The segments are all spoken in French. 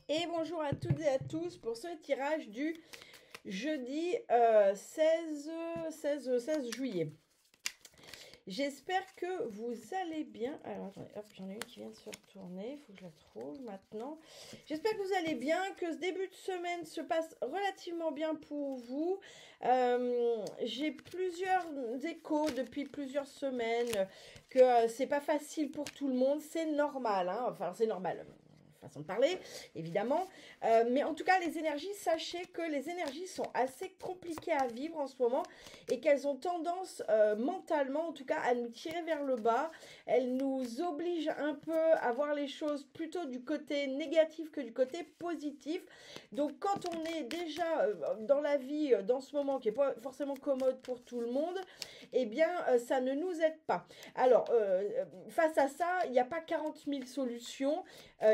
Et bonjour à toutes et à tous pour ce tirage du jeudi 16 juillet. J'espère que vous allez bien. Alors attendez, hop, j'en ai une qui vient de se retourner, il faut que je la trouve maintenant. J'espère que vous allez bien, que ce début de semaine se passe relativement bien pour vous. J'ai plusieurs échos depuis plusieurs semaines que c'est pas facile pour tout le monde, c'est normal, hein. Enfin c'est normal. Façon de parler, évidemment. Mais en tout cas, les énergies, sachez que les énergies sont assez compliquées à vivre en ce moment et qu'elles ont tendance, mentalement en tout cas, à nous tirer vers le bas. Elles nous obligent un peu à voir les choses plutôt du côté négatif que du côté positif. Donc, quand on est déjà dans la vie, dans ce moment qui n'est pas forcément commode pour tout le monde, eh bien, ça ne nous aide pas. Alors, face à ça, il n'y a pas 40 000 solutions.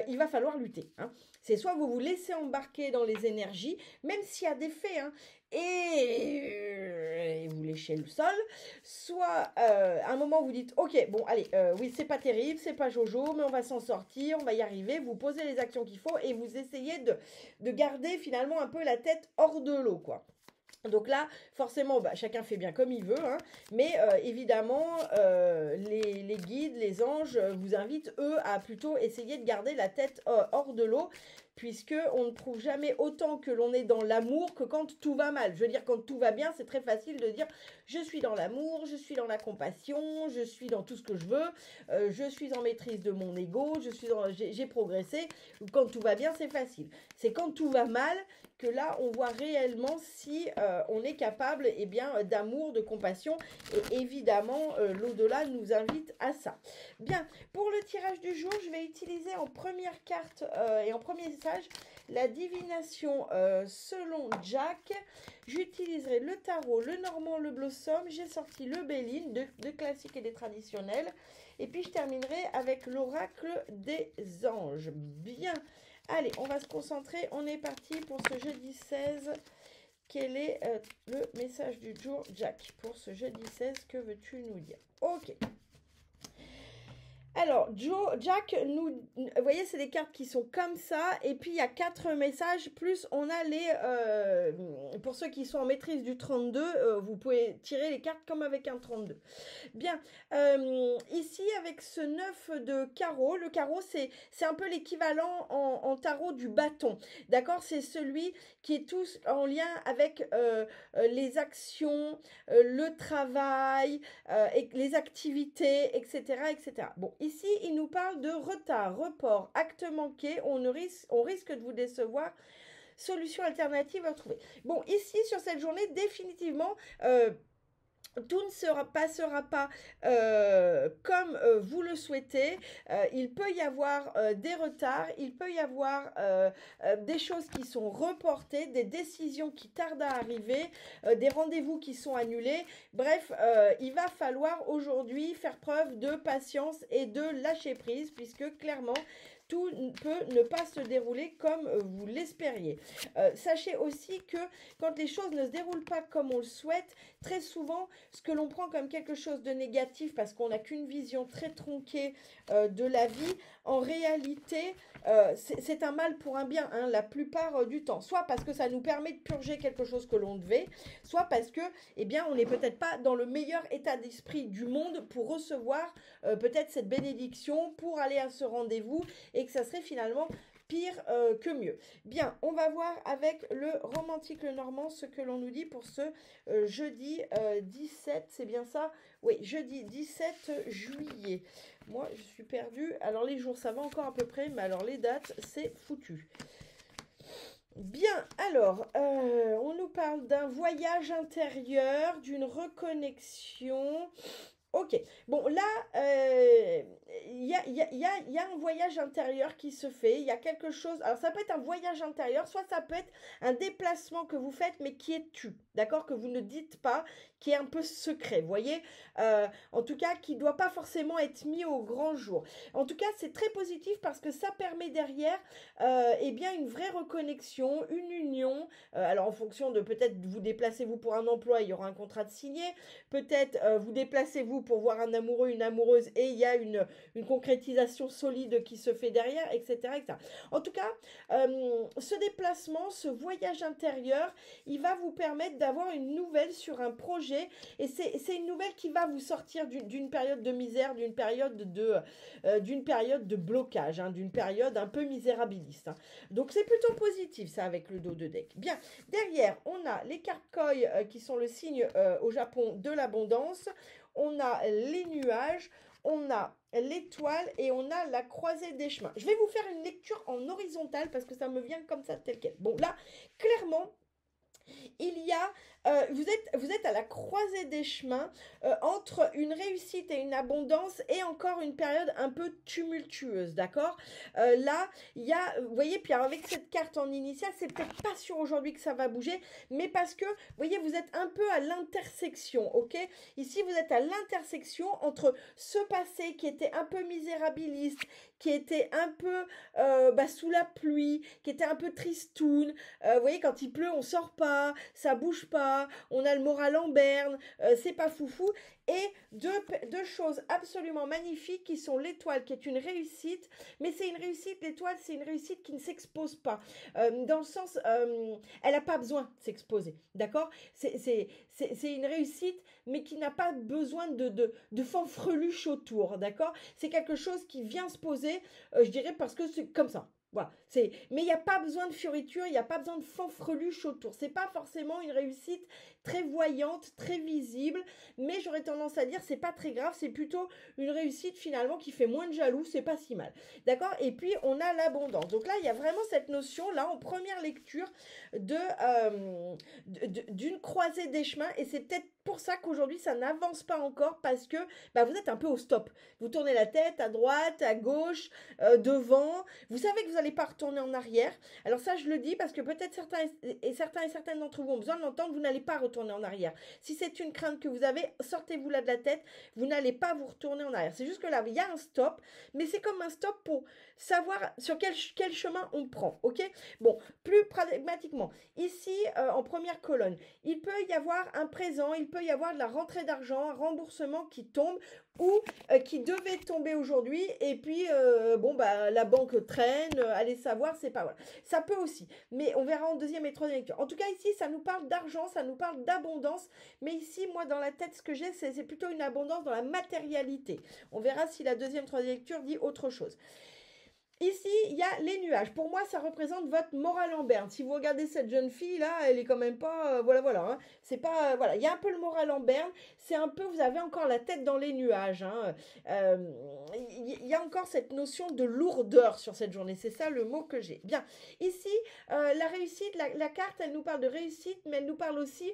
Il va falloir lutter. Hein. C'est soit vous vous laissez embarquer dans les énergies, même s'il y a des faits, hein, et vous léchez le sol, soit à un moment vous dites ok, bon allez, oui c'est pas terrible, c'est pas Jojo, mais on va s'en sortir, on va y arriver, vous posez les actions qu'il faut et vous essayez de garder finalement un peu la tête hors de l'eau, quoi. Donc là, forcément, chacun fait bien comme il veut, hein, mais évidemment, les guides, les anges vous invitent, eux, à plutôt essayer de garder la tête hors de l'eau, puisque on ne trouve jamais autant que l'on est dans l'amour que quand tout va mal. Je veux dire, quand tout va bien, c'est très facile de dire « je suis dans l'amour, je suis dans la compassion, je suis dans tout ce que je veux, je suis en maîtrise de mon ego, j'ai progressé ». Quand tout va bien, c'est facile. C'est quand tout va mal que là, on voit réellement si on est capable d'amour, de compassion. Et évidemment, l'au-delà nous invite à ça. Bien, pour le tirage du jour, je vais utiliser en première carte et en premier message la divination selon Jack. J'utiliserai le tarot, le normand, le blossom. J'ai sorti le Béline, de classiques et des traditionnels. Et puis, je terminerai avec l'oracle des anges. Bien. Allez, on va se concentrer. On est parti pour ce jeudi 16. Quel est le message du jour, Jack? Pour ce jeudi 16, que veux-tu nous dire? Ok. Alors, Jack, vous voyez, c'est des cartes qui sont comme ça, et puis il y a 4 messages, plus on a pour ceux qui sont en maîtrise du 32, vous pouvez tirer les cartes comme avec un 32. Bien, ici avec ce 9 de carreau, le carreau c'est un peu l'équivalent en tarot du bâton, d'accord? C'est celui qui est tous en lien avec les actions, le travail, les activités, etc., etc. Bon, ici il nous parle de retard, report, acte manqué, on risque de vous décevoir, solution alternative à trouver. Bon, ici sur cette journée, définitivement, tout ne passera pas comme vous le souhaitez. Il peut y avoir des retards, il peut y avoir des choses qui sont reportées, des décisions qui tardent à arriver, des rendez-vous qui sont annulés. Bref, il va falloir aujourd'hui faire preuve de patience et de lâcher prise, puisque clairement, tout peut ne pas se dérouler comme vous l'espériez. Sachez aussi que quand les choses ne se déroulent pas comme on le souhaite, très souvent, ce que l'on prend comme quelque chose de négatif parce qu'on n'a qu'une vision très tronquée de la vie, en réalité, c'est un mal pour un bien, hein, la plupart du temps. Soit parce que ça nous permet de purger quelque chose que l'on devait, soit parce que, eh bien, on n'est peut-être pas dans le meilleur état d'esprit du monde pour recevoir peut-être cette bénédiction, pour aller à ce rendez-vous, et que ça serait finalement pire que mieux. Bien, on va voir avec le romantique le normand ce que l'on nous dit pour ce jeudi 17, c'est bien ça? Oui, jeudi 17 juillet. Moi, je suis perdue. Alors, les jours, ça va encore à peu près, mais alors les dates, c'est foutu. Bien, alors, on nous parle d'un voyage intérieur, d'une reconnexion. Ok, bon là, y a un voyage intérieur qui se fait, il y a quelque chose, alors ça peut être un voyage intérieur, soit ça peut être un déplacement que vous faites mais qui est tu, d'accord, que vous ne dites pas, qui est un peu secret, vous voyez, en tout cas qui ne doit pas forcément être mis au grand jour. En tout cas, c'est très positif parce que ça permet derrière eh bien une vraie reconnexion, une union, alors en fonction de peut-être vous déplacez-vous pour un emploi, il y aura un contrat de signé, peut-être vous déplacez-vous pour voir un amoureux, une amoureuse et il y a une concrétisation solide qui se fait derrière, etc. etc. En tout cas, ce déplacement, ce voyage intérieur, il va vous permettre d'avoir une nouvelle sur un projet, et c'est une nouvelle qui va vous sortir d'une période de misère, d'une période de blocage, hein, d'une période un peu misérabiliste. Hein. Donc c'est plutôt positif ça avec le dos de deck. Bien, derrière, on a les cartes Koi qui sont le signe au Japon de l'abondance, on a les nuages, on a l'étoile et on a la croisée des chemins. Je vais vous faire une lecture en horizontale parce que ça me vient comme ça tel quel. Bon là, clairement, il y a, vous êtes à la croisée des chemins entre une réussite et une abondance et encore une période un peu tumultueuse, d'accord. Là, il y a, vous voyez, puis avec cette carte en initiale, c'est peut-être pas sûr aujourd'hui que ça va bouger, mais parce que, vous voyez, vous êtes un peu à l'intersection, ok. Ici, vous êtes à l'intersection entre ce passé qui était un peu misérabiliste, qui était un peu sous la pluie, qui était un peu tristoun. Vous voyez, quand il pleut, on sort pas, ça bouge pas, on a le moral en berne, c'est pas foufou. Et deux choses absolument magnifiques qui sont l'étoile, qui est une réussite, mais c'est une réussite, l'étoile, c'est une réussite qui ne s'expose pas. Dans le sens, elle n'a pas besoin de s'exposer, d'accord. C'est une réussite, mais qui n'a pas besoin de fanfreluche autour, d'accord. C'est quelque chose qui vient se poser, je dirais, parce que c'est comme ça. Voilà, mais il n'y a pas besoin de fioriture, il n'y a pas besoin de fanfreluche autour. C'est pas forcément une réussite très voyante, très visible, mais j'aurais tendance à dire c'est pas très grave, c'est plutôt une réussite finalement qui fait moins de jaloux, c'est pas si mal. D'accord. Et puis on a l'abondance. Donc là, il y a vraiment cette notion là en première lecture d'une croisée des chemins, et c'est peut-être pour ça qu'aujourd'hui ça n'avance pas encore, parce que vous êtes un peu au stop. Vous tournez la tête à droite, à gauche, devant. Vous savez que vous n'allez pas retourner en arrière. Alors ça, je le dis parce que peut-être certains et certaines d'entre vous ont besoin de l'entendre. Vous n'allez pas retourner en arrière. Si c'est une crainte que vous avez, sortez-vous là de la tête. Vous n'allez pas vous retourner en arrière. C'est juste que là, il y a un stop, mais c'est comme un stop pour savoir sur quel chemin on prend. Ok. Bon, plus pragmatiquement. Ici, en première colonne, il peut y avoir un présent, il peut y avoir de la rentrée d'argent, un remboursement qui tombe ou qui devait tomber aujourd'hui, et puis la banque traîne, allez savoir, c'est pas voilà. Ça peut aussi, mais on verra en deuxième et troisième lecture. En tout cas ici ça nous parle d'argent, ça nous parle d'abondance, mais ici moi dans la tête ce que j'ai c'est plutôt une abondance dans la matérialité. On verra si la deuxième, troisième lecture dit autre chose. Ici, il y a les nuages. Pour moi, ça représente votre morale en berne. Si vous regardez cette jeune fille là, elle est quand même pas, voilà. Hein. C'est pas, voilà, il y a un peu le moral en berne. C'est un peu, vous avez encore la tête dans les nuages. Hein. Il y a encore cette notion de lourdeur sur cette journée. C'est ça le mot que j'ai. Bien. Ici, la réussite, la carte, elle nous parle de réussite, mais elle nous parle aussi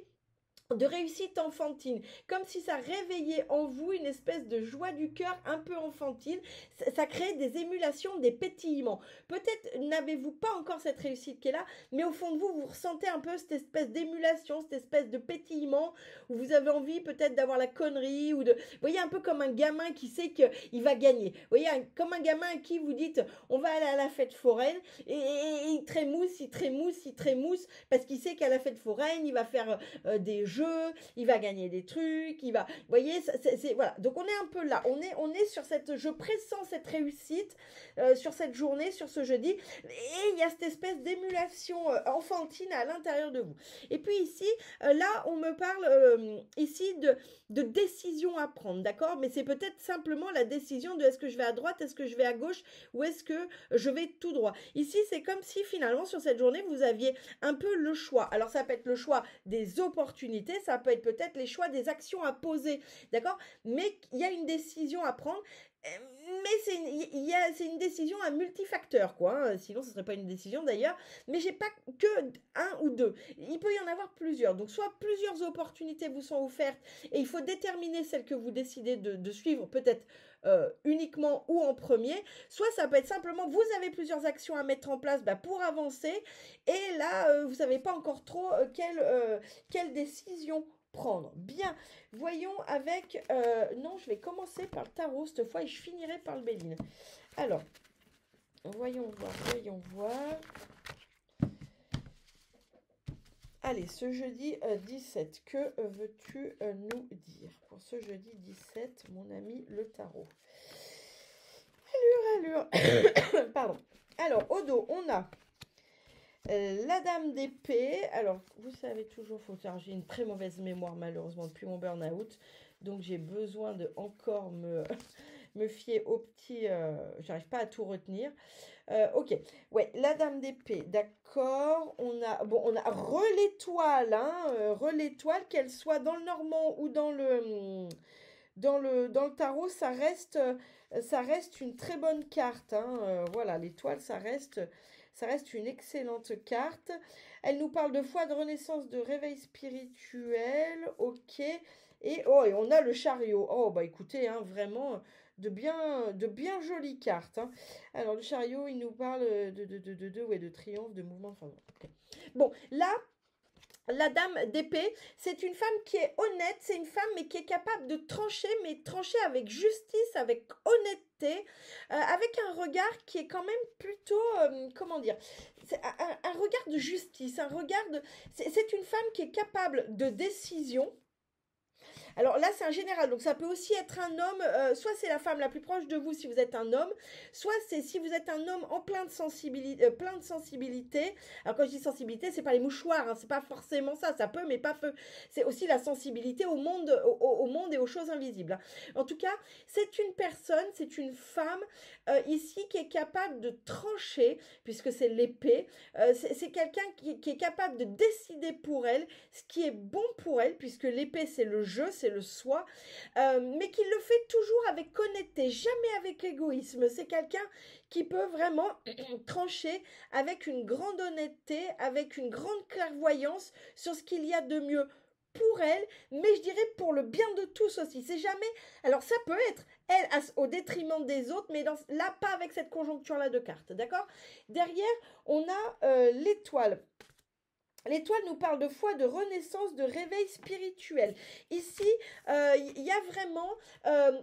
de réussite enfantine, comme si ça réveillait en vous une espèce de joie du cœur un peu enfantine, ça crée des émulations, des pétillements. Peut-être n'avez-vous pas encore cette réussite qui est là, mais au fond de vous, vous ressentez un peu cette espèce d'émulation, cette espèce de pétillement, où vous avez envie peut-être d'avoir la connerie, ou de... Vous voyez, un peu comme un gamin qui sait qu'il va gagner. Vous voyez, comme un gamin à qui vous dites, on va aller à la fête foraine, et il trémousse, parce qu'il sait qu'à la fête foraine, il va faire des jeux, il va gagner des trucs, il va, vous voyez, voilà. Donc on est un peu là, on est sur cette, je pressens cette réussite sur cette journée, sur ce jeudi, et il y a cette espèce d'émulation enfantine à l'intérieur de vous. Et puis ici, là, on me parle ici de décision à prendre, d'accord? Mais c'est peut-être simplement la décision de est-ce que je vais à droite, est-ce que je vais à gauche, ou est-ce que je vais tout droit. Ici, c'est comme si finalement sur cette journée, vous aviez un peu le choix. Alors ça peut être le choix des opportunités, ça peut être peut-être les choix des actions à poser, d'accord? Mais il y a une décision à prendre. Mais c'est une décision à multifacteurs, quoi. Hein. Sinon, ce serait pas une décision d'ailleurs. Mais j'ai pas que un ou deux. Il peut y en avoir plusieurs. Donc, soit plusieurs opportunités vous sont offertes et il faut déterminer celle que vous décidez de suivre, peut-être uniquement ou en premier. Soit ça peut être simplement, vous avez plusieurs actions à mettre en place pour avancer. Et là, vous savez pas encore trop quelle décision prendre. Bien, voyons avec... non, je vais commencer par le tarot cette fois et je finirai par le Béline. Alors, voyons voir. Allez, ce jeudi 17, que veux-tu nous dire pour ce jeudi 17, mon ami le tarot? l'allure. Pardon. Alors, au dos, on a la dame d'épée. Alors, vous savez toujours, j'ai une très mauvaise mémoire malheureusement depuis mon burn-out. Donc, j'ai besoin de encore me fier aux petits... j'arrive pas à tout retenir. Ok, ouais, la dame d'épée, d'accord. On a re-l'étoile, hein, re-l'étoile, qu'elle soit dans le normand ou dans le tarot, ça reste une très bonne carte, hein. Voilà, l'étoile, ça reste une excellente carte. Elle nous parle de foi, de renaissance, de réveil spirituel, ok. Et on a le chariot. Oh, bah écoutez, hein, vraiment de bien jolies cartes, hein. Alors, le chariot, il nous parle de triomphe, de mouvement. Enfin, ok. Bon, là, la dame d'épée, c'est une femme qui est honnête, c'est une femme mais qui est capable de trancher, mais trancher avec justice, avec honnêteté, avec un regard qui est quand même plutôt, comment dire, c'est un regard de justice, c'est une femme qui est capable de décision. Alors là, c'est un général, donc ça peut aussi être un homme, soit c'est la femme la plus proche de vous si vous êtes un homme, soit c'est si vous êtes un homme en plein de sensibilité. Alors quand je dis sensibilité, c'est pas les mouchoirs, hein, c'est pas forcément ça, ça peut, mais pas peu. C'est aussi la sensibilité au monde, au monde et aux choses invisibles, hein. En tout cas, c'est une personne, c'est une femme ici qui est capable de trancher, puisque c'est l'épée. C'est quelqu'un qui est capable de décider pour elle ce qui est bon pour elle, puisque l'épée c'est le jeu, c'est le soi, mais qui le fait toujours avec honnêteté, jamais avec égoïsme. C'est quelqu'un qui peut vraiment trancher avec une grande honnêteté, avec une grande clairvoyance sur ce qu'il y a de mieux pour elle, mais je dirais pour le bien de tous aussi. C'est jamais... Alors ça peut être elle au détriment des autres, mais là, pas avec cette conjoncture-là de cartes, d'accord? Derrière, on a l'étoile. L'étoile nous parle de foi, de renaissance, de réveil spirituel. Ici, il y a vraiment,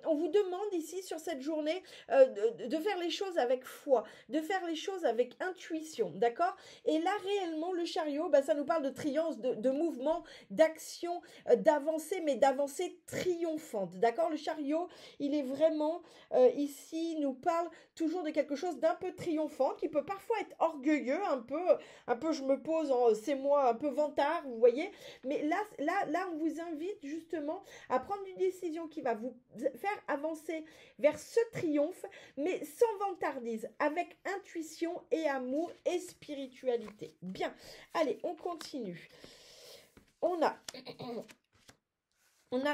on vous demande ici sur cette journée de faire les choses avec foi, de faire les choses avec intuition, d'accord? Et là, réellement, le chariot, bah, ça nous parle de triomphe, de mouvement, d'action, d'avancée, mais d'avancée triomphante, d'accord? Le chariot, il est vraiment, ici, nous parle toujours de quelque chose d'un peu triomphant, qui peut parfois être orgueilleux, un peu je me pose en c'est moi, un peu vantard, vous voyez. Mais là, on vous invite justement à prendre une décision qui va vous faire avancer vers ce triomphe, mais sans vantardise, avec intuition et amour et spiritualité. Bien, allez, on continue. On a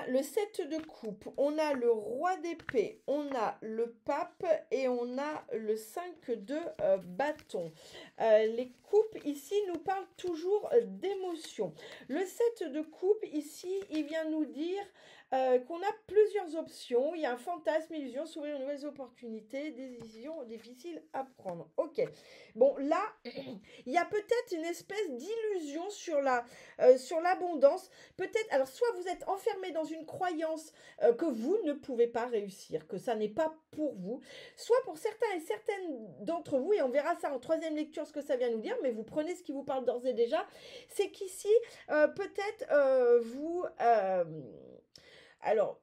le 7 de coupe, on a le roi d'épée, on a le pape et on a le 5 de bâton. Les coupes ici nous parlent toujours d'émotion. Le 7 de coupe ici, il vient nous dire qu'on a plusieurs options. Il y a un fantasme, illusion, s'ouvrir de nouvelles opportunités, décisions difficiles à prendre. Ok. Bon, là, il y a peut-être une espèce d'illusion sur l'abondance. Peut-être, alors soit vous êtes enfermé dans une croyance que vous ne pouvez pas réussir, que ça n'est pas pour vous, soit pour certains et certaines d'entre vous, et on verra ça en troisième lecture ce que ça vient nous dire, mais vous prenez ce qui vous parle d'ores et déjà, c'est qu'ici, peut-être vous... Alors,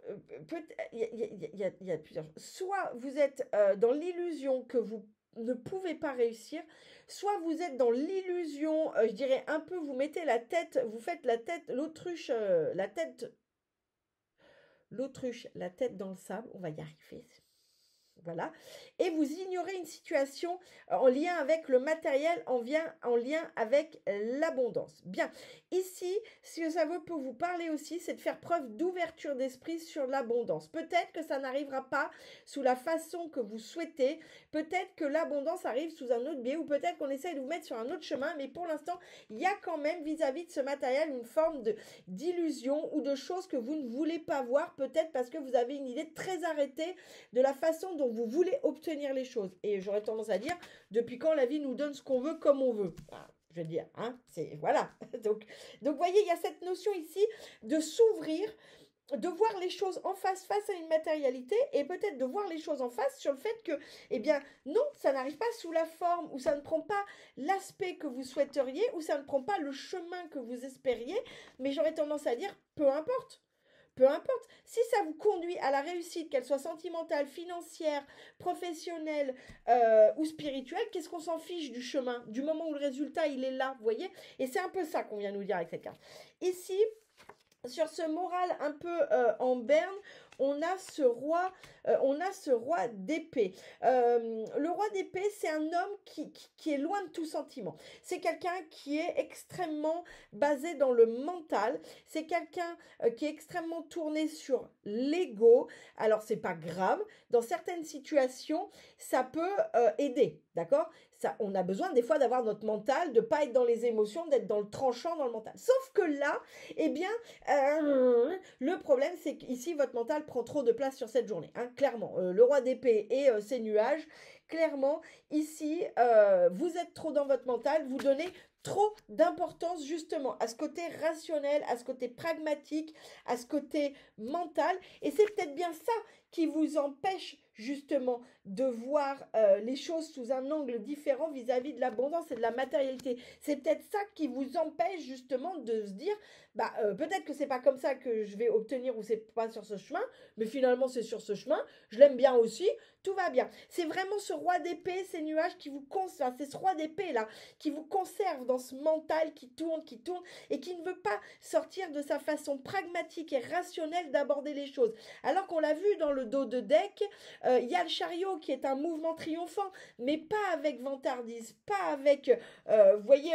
il y a plusieurs choses. Soit vous êtes dans l'illusion que vous ne pouvez pas réussir, soit vous êtes dans l'illusion, je dirais un peu, vous mettez la tête, vous faites la tête, l'autruche, la tête dans le sable, on va y arriver. Voilà. Et vous ignorez une situation en lien avec le matériel, en lien avec l'abondance. Bien. Ici, ce que ça peut vous parler aussi, c'est de faire preuve d'ouverture d'esprit sur l'abondance. Peut-être que ça n'arrivera pas sous la façon que vous souhaitez. Peut-être que l'abondance arrive sous un autre biais ou peut-être qu'on essaye de vous mettre sur un autre chemin. Mais pour l'instant, il y a quand même vis-à-vis de ce matériel une forme d'illusion ou de choses que vous ne voulez pas voir. Peut-être parce que vous avez une idée très arrêtée de la façon dont vous voulez obtenir les choses. Et j'aurais tendance à dire, depuis quand la vie nous donne ce qu'on veut comme on veut? Je veux dire, hein, c'est, voilà. Donc, vous voyez, il y a cette notion ici de s'ouvrir, de voir les choses en face à une matérialité et peut-être de voir les choses en face sur le fait que, eh bien, non, ça n'arrive pas sous la forme ou ça ne prend pas l'aspect que vous souhaiteriez ou ça ne prend pas le chemin que vous espériez, mais j'aurais tendance à dire, peu importe. peu importe. Si ça vous conduit à la réussite, qu'elle soit sentimentale, financière, professionnelle ou spirituelle, qu'est-ce qu'on s'en fiche du chemin, du moment où le résultat, il est là, vous voyez? Et c'est un peu ça qu'on vient nous dire avec cette carte. Ici, sur ce moral un peu en berne, on a ce roi d'épée. Le roi d'épée, c'est un homme qui est loin de tout sentiment. C'est quelqu'un qui est extrêmement basé dans le mental. C'est quelqu'un qui est extrêmement tourné sur l'ego. Alors, c'est pas grave. Dans certaines situations, ça peut aider, d'accord? Ça, on a besoin des fois d'avoir notre mental, de pas être dans les émotions, d'être dans le tranchant, dans le mental. Sauf que là, eh bien, le problème, c'est qu'ici, votre mental prend trop de place sur cette journée. Hein, clairement, le roi d'épée et ses nuages, clairement, ici, vous êtes trop dans votre mental, vous donnez trop d'importance justement à ce côté rationnel, à ce côté pragmatique, à ce côté mental. Et c'est peut-être bien ça qui vous empêche justement de voir les choses sous un angle différent vis-à-vis de l'abondance et de la matérialité. C'est peut-être ça qui vous empêche justement de se dire, bah peut-être que c'est pas comme ça que je vais obtenir ou c'est pas sur ce chemin, mais finalement c'est sur ce chemin, je l'aime bien aussi, tout va bien. C'est vraiment ce roi d'épée, ces nuages qui vous conservent, c'est ce roi d'épée là, qui vous conserve dans ce mental qui tourne et qui ne veut pas sortir de sa façon pragmatique et rationnelle d'aborder les choses. Alors qu'on l'a vu dans le dos de deck, il y a le chariot qui est un mouvement triomphant, mais pas avec vantardise, pas avec, vous voyez,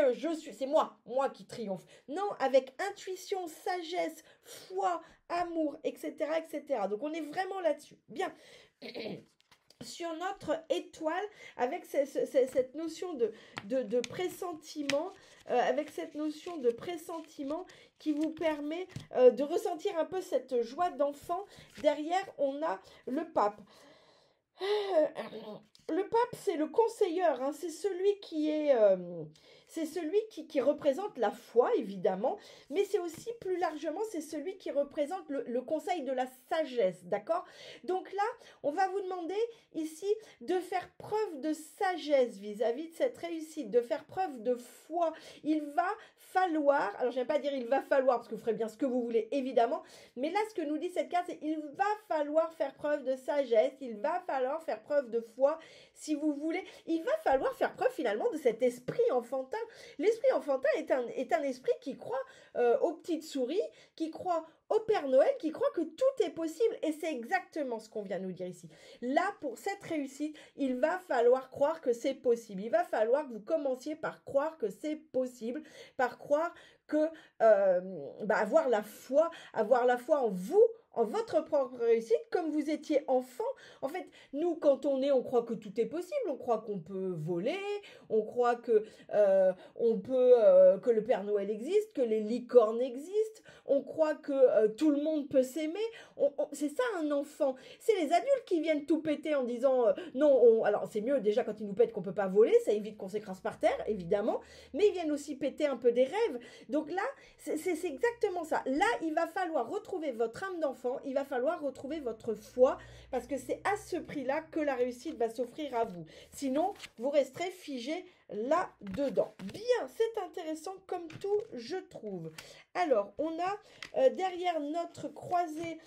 c'est moi qui triomphe. Non, avec intuition, sagesse, foi, amour, etc., etc. Donc on est vraiment là-dessus. Bien. Sur notre étoile, avec cette notion de pressentiment, avec cette notion de pressentiment qui vous permet de ressentir un peu cette joie d'enfant. Derrière, on a le pape. Le pape, c'est le conseiller, hein, c'est celui qui est... c'est celui qui représente la foi, évidemment, mais c'est aussi, plus largement, c'est celui qui représente le conseil de la sagesse, d'accord? Donc là, on va vous demander ici de faire preuve de sagesse vis-à-vis de cette réussite, de faire preuve de foi. Il va falloir, alors je n'aime pas dire il va falloir, parce que vous ferez bien ce que vous voulez, évidemment, mais là, ce que nous dit cette carte, c'est il va falloir faire preuve de sagesse, il va falloir faire preuve de foi, si vous voulez. Il va falloir faire preuve, finalement, de cet esprit enfantin. L'esprit enfantin est un esprit qui croit aux petites souris, qui croit au Père Noël, qui croit que tout est possible. Et c'est exactement ce qu'on vient nous dire ici. Là, pour cette réussite, il va falloir croire que c'est possible. Il va falloir que vous commenciez par croire que c'est possible, par croire que avoir la foi en vous, en votre propre réussite, comme vous étiez enfant. En fait, nous, quand on croit que tout est possible, on croit qu'on peut voler, on croit que que le Père Noël existe, que les licornes existent, on croit que tout le monde peut s'aimer. C'est ça un enfant. C'est les adultes qui viennent tout péter en disant non. Alors c'est mieux déjà quand ils nous pètent qu'on peut pas voler, ça évite qu'on s'écrase par terre, évidemment, mais ils viennent aussi péter un peu des rêves. Donc là, c'est exactement ça. Là, il va falloir retrouver votre âme d'enfant. Il va falloir retrouver votre foi parce que c'est à ce prix-là que la réussite va s'offrir à vous. Sinon, vous resterez figé là-dedans. Bien, c'est intéressant comme tout, je trouve. Alors, on a derrière notre croisée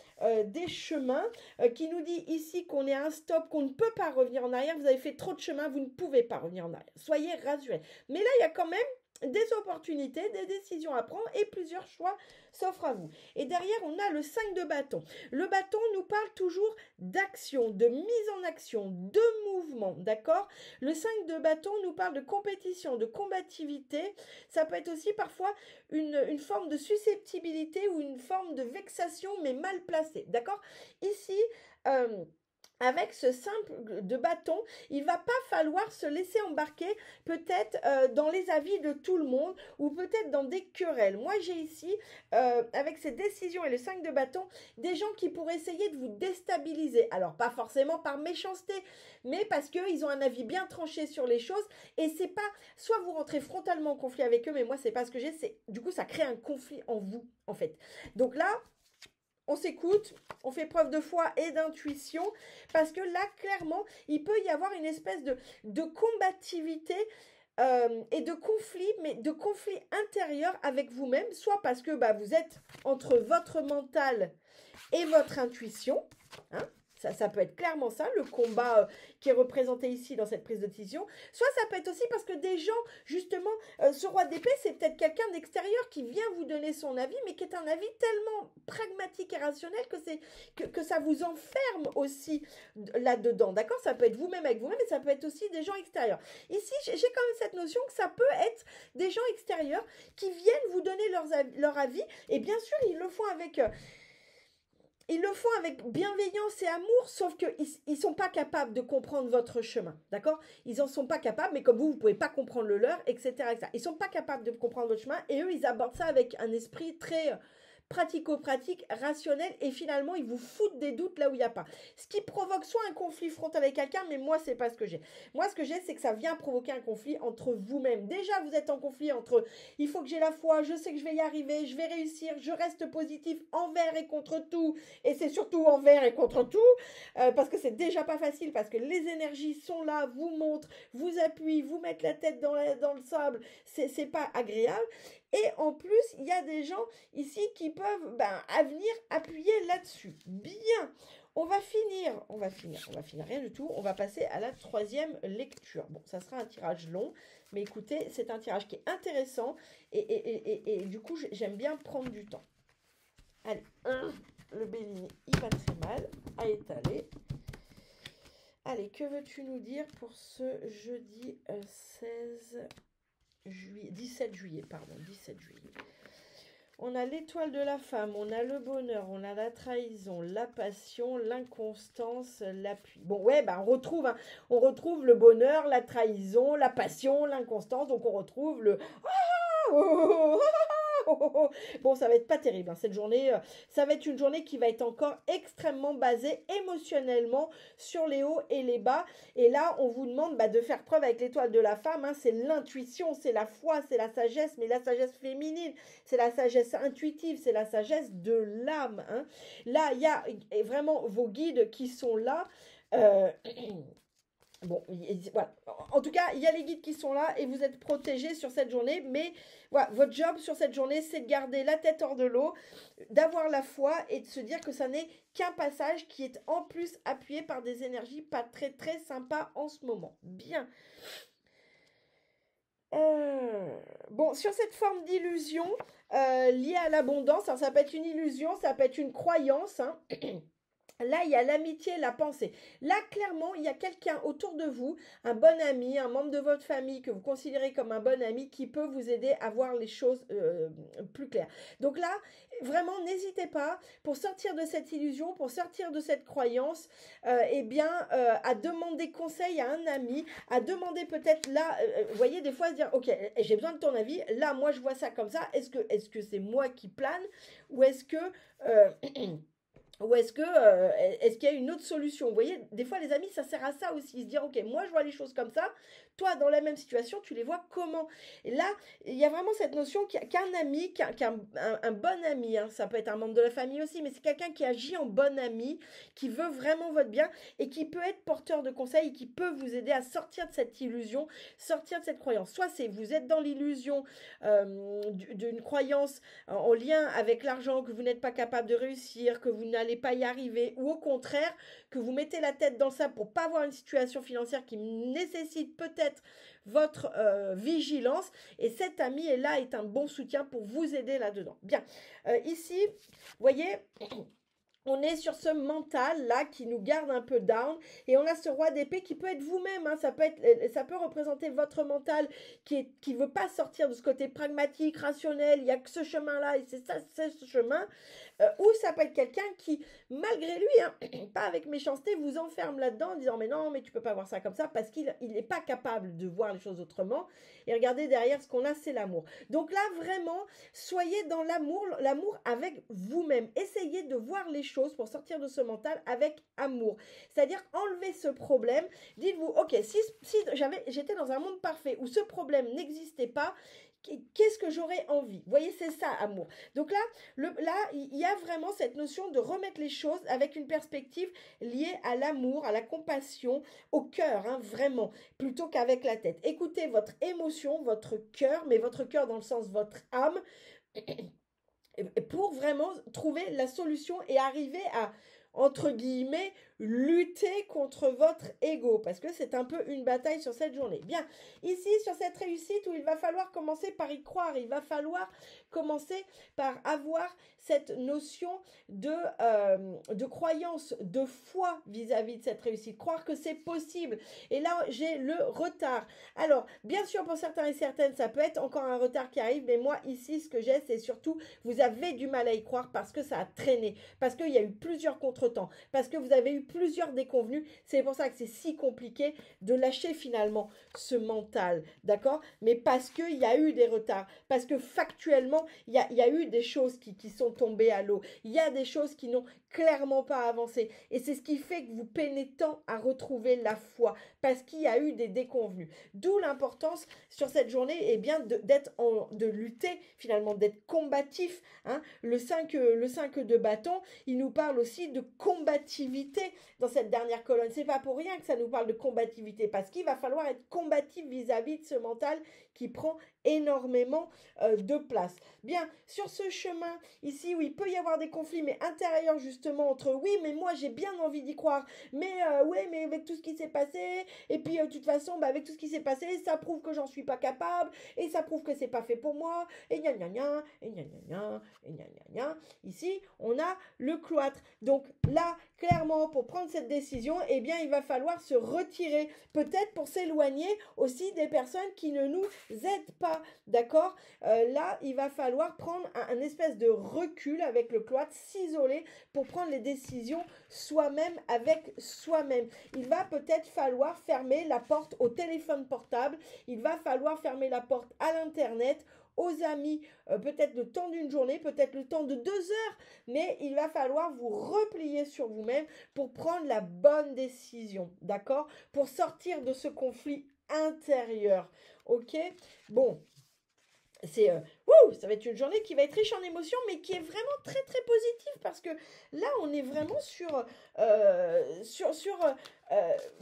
des chemins qui nous dit ici qu'on est à un stop, qu'on ne peut pas revenir en arrière. Vous avez fait trop de chemin, vous ne pouvez pas revenir en arrière. Soyez rassurés. Mais là, il y a quand même des opportunités, des décisions à prendre et plusieurs choix s'offrent à vous. Et derrière, on a le 5 de bâton. Le bâton nous parle toujours d'action, de mise en action, de mouvement, d'accord? Le 5 de bâton nous parle de compétition, de combativité. Ça peut être aussi parfois une forme de susceptibilité ou une forme de vexation, mais mal placée, d'accord? Ici, avec ce simple de bâton, il va pas falloir se laisser embarquer peut-être dans les avis de tout le monde ou peut-être dans des querelles. Moi, j'ai ici, avec ces décisions et le 5 de bâton, des gens qui pourraient essayer de vous déstabiliser. Alors, pas forcément par méchanceté, mais parce qu'ils ont un avis bien tranché sur les choses et c'est pas, soit vous rentrez frontalement en conflit avec eux, mais moi, c'est pas ce que j'ai, du coup, ça crée un conflit en vous, en fait. Donc là, on s'écoute, on fait preuve de foi et d'intuition, parce que là, clairement, il peut y avoir une espèce de combativité et de conflits, mais de conflits intérieurs avec vous-même, soit parce que bah, vous êtes entre votre mental et votre intuition, hein, ça peut être clairement ça, le combat qui est représenté ici dans cette prise de décision. Soit ça peut être aussi parce que des gens, justement, ce roi d'épée, c'est peut-être quelqu'un d'extérieur qui vient vous donner son avis, mais qui est un avis tellement pragmatique et rationnel que ça vous enferme aussi là-dedans, d'accord? Ça peut être vous-même avec vous-même, mais ça peut être aussi des gens extérieurs. Ici, j'ai quand même cette notion que ça peut être des gens extérieurs qui viennent vous donner leur avis, et bien sûr, ils le font avec... Ils le font avec bienveillance et amour, sauf qu'ils ne sont pas capables de comprendre votre chemin, d'accord? Ils n'en sont pas capables, mais comme vous ne pouvez pas comprendre le leur, etc., etc. Ils ne sont pas capables de comprendre votre chemin, et eux, ils abordent ça avec un esprit très pratico-pratique, rationnel, et finalement, ils vous foutent des doutes là où il n'y a pas. Ce qui provoque soit un conflit frontal avec quelqu'un, mais moi, c'est pas ce que j'ai. Moi, ce que j'ai, c'est que ça vient provoquer un conflit entre vous-même. Déjà, vous êtes en conflit entre « il faut que j'ai la foi, je sais que je vais y arriver, je vais réussir, je reste positif envers et contre tout », et c'est surtout envers et contre tout, parce que c'est déjà pas facile, parce que les énergies sont là, vous montrent, vous appuient, vous mettent la tête dans le sable, c'est pas agréable. Et en plus, il y a des gens ici qui peuvent à venir appuyer là-dessus. Bien, on va finir rien du tout. On va passer à la troisième lecture. Bon, ça sera un tirage long, mais écoutez, c'est un tirage qui est intéressant et du coup, j'aime bien prendre du temps. Allez, le Bellini, il va très mal à étaler. Allez, que veux-tu nous dire pour ce jeudi 17 juillet. On a l'étoile de la femme, on a le bonheur, on a la trahison, la passion, l'inconstance, l'appui. Bon, ouais, on retrouve le bonheur, la trahison, la passion, l'inconstance. Donc, on retrouve le... Bon, ça va être pas terrible, hein, cette journée. Ça va être une journée qui va être encore extrêmement basée émotionnellement sur les hauts et les bas. Et là, on vous demande de faire preuve avec l'étoile de la femme. Hein, c'est l'intuition, c'est la foi, c'est la sagesse, mais la sagesse féminine, c'est la sagesse intuitive, c'est la sagesse de l'âme. Hein. Là, il y a vraiment vos guides qui sont là. Bon, voilà. En tout cas, il y a les guides qui sont là et vous êtes protégés sur cette journée. Mais voilà, votre job sur cette journée, c'est de garder la tête hors de l'eau, d'avoir la foi et de se dire que ça n'est qu'un passage qui est en plus appuyé par des énergies pas très très sympas en ce moment. Bien. Bon, sur cette forme d'illusion liée à l'abondance, hein, ça peut être une illusion, ça peut être une croyance, hein. Là, il y a l'amitié, la pensée. Là, clairement, il y a quelqu'un autour de vous, un bon ami, un membre de votre famille que vous considérez comme un bon ami qui peut vous aider à voir les choses plus claires. Donc là, vraiment, n'hésitez pas, pour sortir de cette illusion, pour sortir de cette croyance, à demander conseil à un ami, à demander peut-être là, vous voyez, des fois, se dire, ok, j'ai besoin de ton avis, là, moi, je vois ça comme ça, est-ce que c'est moi qui plane, ou est-ce que... Ou est-ce qu'il y a une autre solution? Vous voyez, des fois, les amis, ça sert à ça aussi. Se dire, ok, moi, je vois les choses comme ça. Toi, dans la même situation, tu les vois comment? Et là, il y a vraiment cette notion qu'un ami, un bon ami, hein, ça peut être un membre de la famille aussi, mais c'est quelqu'un qui agit en bon ami, qui veut vraiment votre bien et qui peut être porteur de conseils et qui peut vous aider à sortir de cette illusion, sortir de cette croyance. Soit vous êtes dans l'illusion d'une croyance en lien avec l'argent, que vous n'êtes pas capable de réussir, que vous n'allez pas y arriver, ou au contraire, que vous mettez la tête dans le sable pour pas avoir une situation financière qui nécessite peut-être votre vigilance, et cet ami est un bon soutien pour vous aider là-dedans. Bien, ici, vous voyez... On est sur ce mental-là qui nous garde un peu down et on a ce roi d'épée qui peut être vous-même. Hein, ça peut représenter votre mental qui veut pas sortir de ce côté pragmatique, rationnel. Il n'y a que ce chemin-là et c'est ce chemin. Ou ça peut être quelqu'un qui, malgré lui, hein, pas avec méchanceté, vous enferme là-dedans en disant « mais non, mais tu peux pas voir ça comme ça » parce qu'il n'est pas capable de voir les choses autrement. Et regardez, derrière, ce qu'on a, c'est l'amour. Donc là, vraiment, soyez dans l'amour avec vous-même. Essayez de voir les choses choses pour sortir de ce mental avec amour. C'est-à-dire enlever ce problème. Dites-vous, ok, si j'étais dans un monde parfait où ce problème n'existait pas, qu'est-ce que j'aurais envie? Vous voyez, c'est ça, amour. Donc là, il y a vraiment cette notion de remettre les choses avec une perspective liée à l'amour, à la compassion, au cœur, hein, vraiment, plutôt qu'avec la tête. Écoutez votre émotion, votre cœur, mais votre cœur dans le sens votre âme, pour vraiment trouver la solution et arriver à, entre guillemets, lutter contre votre ego, parce que c'est un peu une bataille sur cette journée. Bien, ici, sur cette réussite où il va falloir commencer par y croire, il va falloir commencer par avoir cette notion de croyance, de foi vis-à-vis de cette réussite, croire que c'est possible. Et là, j'ai le retard. Alors, bien sûr, pour certains et certaines, ça peut être encore un retard qui arrive, mais moi, ici, ce que j'ai, c'est surtout, vous avez du mal à y croire parce que ça a traîné, parce qu'il y a eu plusieurs contretemps, parce que vous avez eu plusieurs déconvenus. C'est pour ça que c'est si compliqué de lâcher finalement ce mental, d'accord? Mais parce qu'il y a eu des retards, parce que factuellement, il y a eu des choses qui sont tombées à l'eau. Il y a des choses qui n'ont clairement pas avancé. Et c'est ce qui fait que vous peinez tant à retrouver la foi, parce qu'il y a eu des déconvenus. D'où l'importance sur cette journée, eh bien, de lutter, finalement, d'être combatif. Hein. Le 5 de bâton, il nous parle aussi de combativité dans cette dernière colonne. C'est pas pour rien que ça nous parle de combativité, parce qu'il va falloir être combatif vis-à-vis de ce mental qui prend énormément de place. Bien, sur ce chemin ici où il peut y avoir des conflits, mais intérieurs justement entre oui, mais moi j'ai bien envie d'y croire, mais ouais, mais avec tout ce qui s'est passé, et puis de toute façon, avec tout ce qui s'est passé, ça prouve que j'en suis pas capable, et ça prouve que c'est pas fait pour moi, et gna gna gna, et gna gna gna, et gna gna gna. Ici, on a le cloître. Donc là, clairement, pour prendre cette décision, eh bien, il va falloir se retirer, peut-être pour s'éloigner aussi des personnes qui ne nous aident pas, d'accord? Là, il va falloir prendre un espèce de recul avec le cloître, s'isoler pour prendre les décisions soi-même avec soi-même. Il va peut-être falloir fermer la porte au téléphone portable, il va falloir fermer la porte à l'internet, aux amis, peut-être le temps d'une journée, peut-être le temps de 2 heures, mais il va falloir vous replier sur vous-même pour prendre la bonne décision, d'accord? Pour sortir de ce conflit intérieur, ok? Bon, ça va être une journée qui va être riche en émotions, mais qui est vraiment très très positive, parce que là, on est vraiment sur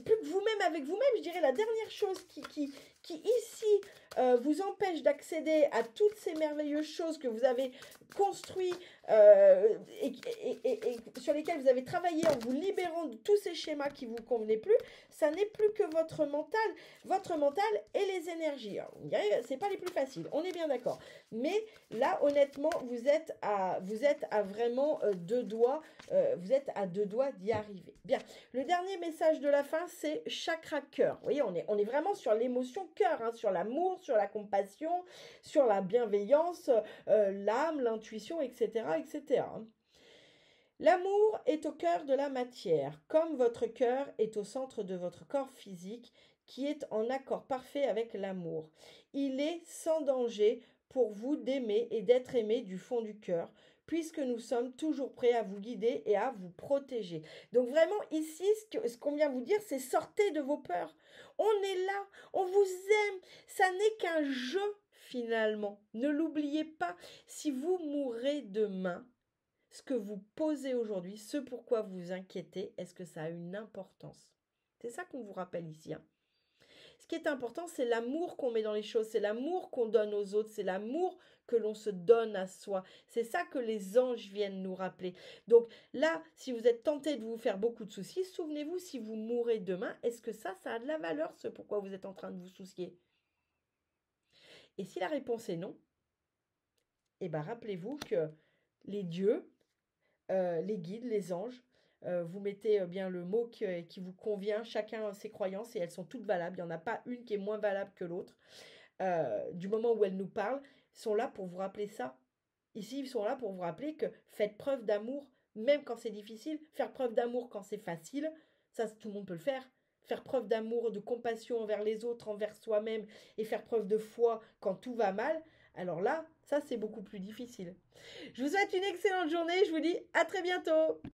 plus que vous-même avec vous-même. Je dirais la dernière chose qui ici vous empêche d'accéder à toutes ces merveilleuses choses que vous avez construites et sur lesquelles vous avez travaillé en vous libérant de tous ces schémas qui ne vous convenaient plus, ça n'est plus que votre mental et les énergies. Alors, on dirait c'est pas les plus faciles, on est bien d'accord. Mais là, honnêtement, vous êtes à vraiment 2 doigts, vous êtes à 2 doigts d'y arriver. Bien, le dernier message de la fin, c'est chakra cœur. Vous voyez, on est vraiment sur l'émotion cœur, hein, sur l'amour, sur la compassion, sur la bienveillance, l'âme, l'intuition, etc., etc. L'amour est au cœur de la matière, comme votre cœur est au centre de votre corps physique, qui est en accord parfait avec l'amour. Il est sans danger pour vous d'aimer et d'être aimé du fond du cœur, puisque nous sommes toujours prêts à vous guider et à vous protéger. Donc vraiment, ici, ce qu'on vient vous dire, c'est sortez de vos peurs. On est là, on vous aime, ça n'est qu'un jeu finalement. Ne l'oubliez pas, si vous mourrez demain, ce que vous posez aujourd'hui, ce pourquoi vous vous inquiétez, est-ce que ça a une importance? C'est ça qu'on vous rappelle ici. Hein. Ce qui est important, c'est l'amour qu'on met dans les choses, c'est l'amour qu'on donne aux autres, c'est l'amour que l'on se donne à soi. C'est ça que les anges viennent nous rappeler. Donc là, si vous êtes tenté de vous faire beaucoup de soucis, souvenez-vous, si vous mourrez demain, est-ce que ça a de la valeur, ce pourquoi vous êtes en train de vous soucier? Et si la réponse est non, eh bien rappelez-vous que les dieux, les guides, les anges, vous mettez bien le mot qui vous convient, chacun a ses croyances et elles sont toutes valables, il n'y en a pas une qui est moins valable que l'autre. Du moment où elles nous parlent, ils sont là pour vous rappeler ça. Ici, ils sont là pour vous rappeler que faites preuve d'amour, même quand c'est difficile, faire preuve d'amour quand c'est facile, ça tout le monde peut le faire. Faire preuve d'amour, de compassion envers les autres, envers soi-même, et faire preuve de foi quand tout va mal, alors là, ça c'est beaucoup plus difficile. Je vous souhaite une excellente journée, je vous dis à très bientôt.